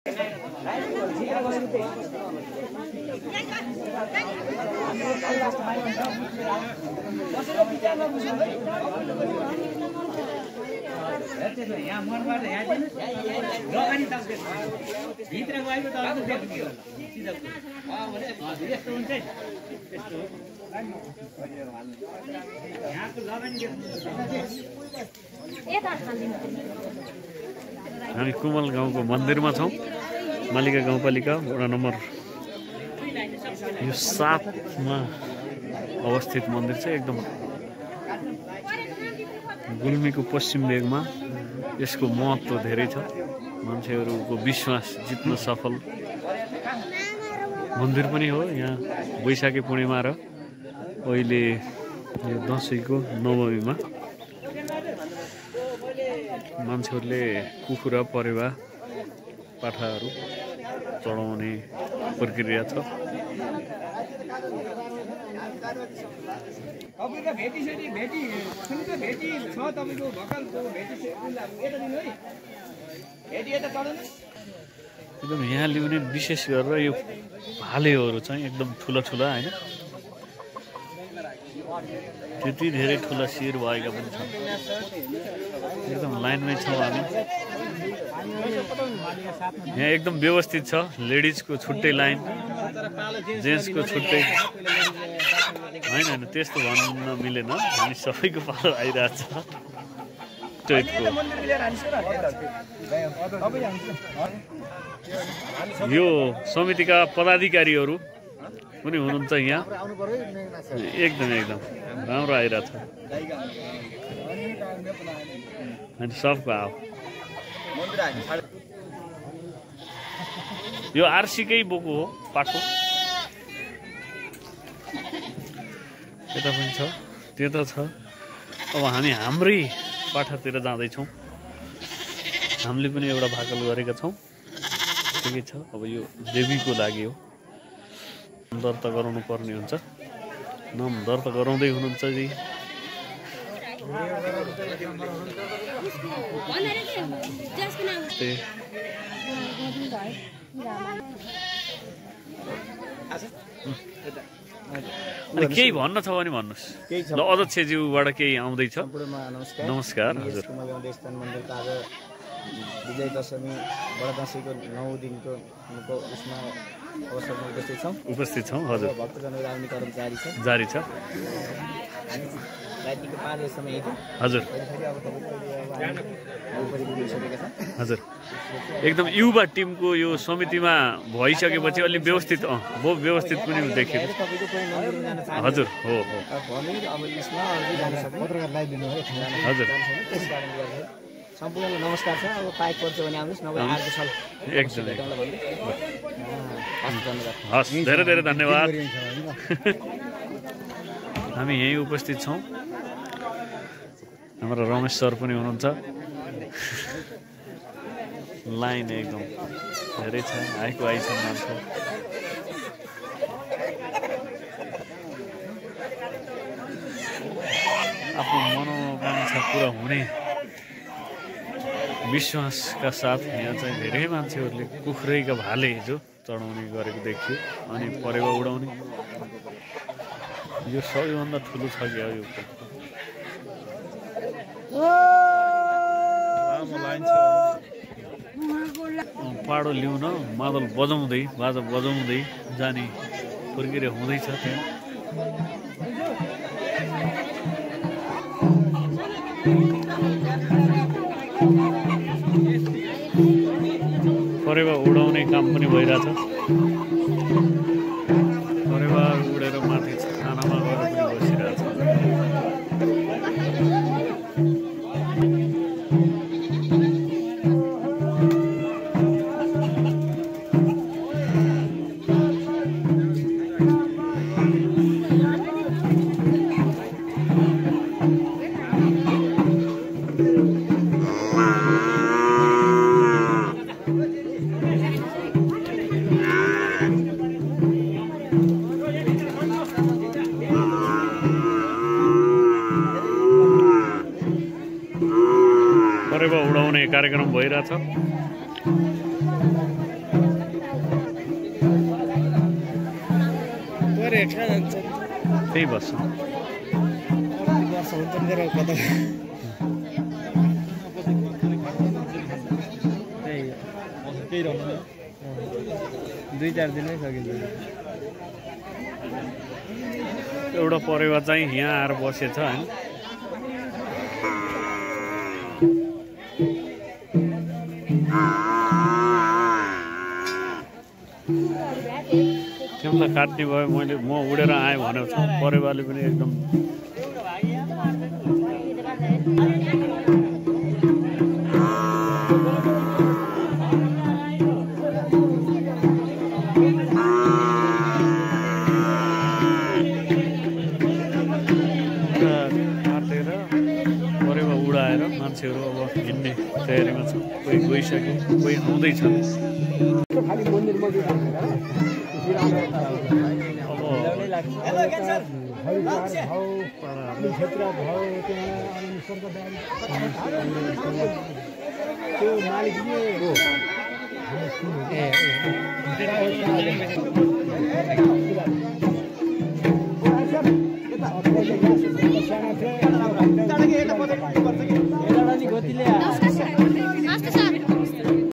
यहाँ मनबाट यहाँ लगानी सक्छ भित्र गएको त अर्को व्यक्ति हो यस्तो हुन्छ त्यस्तो यहाँको लगानी हामी कुमल गाउँको मन्दिरमा छौँ मालिका गाउँपालिका वडा नम्बर यो 7 मा अवस्थित मन्दिर छ एकदम गुल्मीको पश्चिम भेगमा यसको महत्त्व धेरै छ मान्छेहरूको विश्वास जित्न सफल मन्दिर पनि हो यहाँ वैशाखी पूर्णिमा र अहिले यो दशैंको नवमीमा मान्छेहरूले कुखुरा परेवा पाठाहरू चढाउने प्रक्रिया छ एकदम यहाँ ल्याउने विशेष गरेर यो भालेहरू चाहिँ एकदम ठुला ठुला हैन त्यति धेरै ठुला शिर भएका पनि छन् एकदम लाइनमै छौँ हामी यहाँ एकदम व्यवस्थित छ लेडिजको छुट्टै लाइन जेन्ट्सको छुट्टै हैन त्यस्तो भन्न मिलेन हामी सबैको पालो आइरहेछ यो समितिका पदाधिकारीहरू पनि हुनुहुन्छ यहाँ एकदम राम्रो आइरहेछ अनि सबको आओ यो आरसीकै बोको हो पाठो यता पनि छ त्यता छ अब हामी हाम्रै पाठातिर जाँदैछौँ हामीले पनि एउटा भाकल गरेका छौँ ठिकै छ अब यो देवीको लागि हो दर्ता गराउनु पर्ने हुन्छ नाम दर्ता गराउँदै हुनुहुन्छ जी अनि केही भन्न छ भने भन्नुहोस् ल अध्यक्षज्यूबाट केही आउँदैछ नमस्कार हजुर विजय दशमी बडा दशैंको 9 दिनको उसमा अवसरमा उपस्थित छौँ हजुर भक्तजनहरू आउने क्रम जारी छ रातिको 5 बजेसम्म यति हजुर हजुर एकदम युवा टिमको यो समितिमा भइसकेपछि अलि व्यवस्थित व्यवस्थित पनि देखियो हजुर हो हजुर सम्पूर्ण नमस्कार छ अब पाइक पर्छ भने आउनुस् नभए अर्को साल एकदम हस् धेरै धेरै धन्यवाद हामी यही उपस्थित छौँ हाम्रो रमेश सर पनि हुनुहुन्छ लाइन एकदम धेरै छ आइछन् मान्छे आफ्नो मनोकांक्षा पुरा हुने विश्वासका साथ यहाँ चाहिँ धेरै मान्छेहरूले कुखुरैका भाले हिजो चढाउने गरेको देखियो अनि परेवा उडाउने यो सबैभन्दा ठुलो छ क्या यो पाडो ल्याउन मादल बजाउँदै बाजा बजाउँदै जाने प्रक्रिया हुँदैछ त्यहाँ परेवा उडाउने काम पनि भइरहेछ परेवा उडेर माथि खानामा गएर पनि बसिरहेछ कार्यक्रम भइरहेछ। त्यही बस्छ दुई चार दिनै सकिन्छ एउटा परेवा चाहिँ यहाँ आएर बसेछ हैन तिमीलाई काट्ने भयो मैले म उडेर आएँ भनेको छु परेवाले पनि एकदम मान्छेहरू अब हिँड्ने तयारीमा छ कोही गइसके कोही आउँदैछन् अब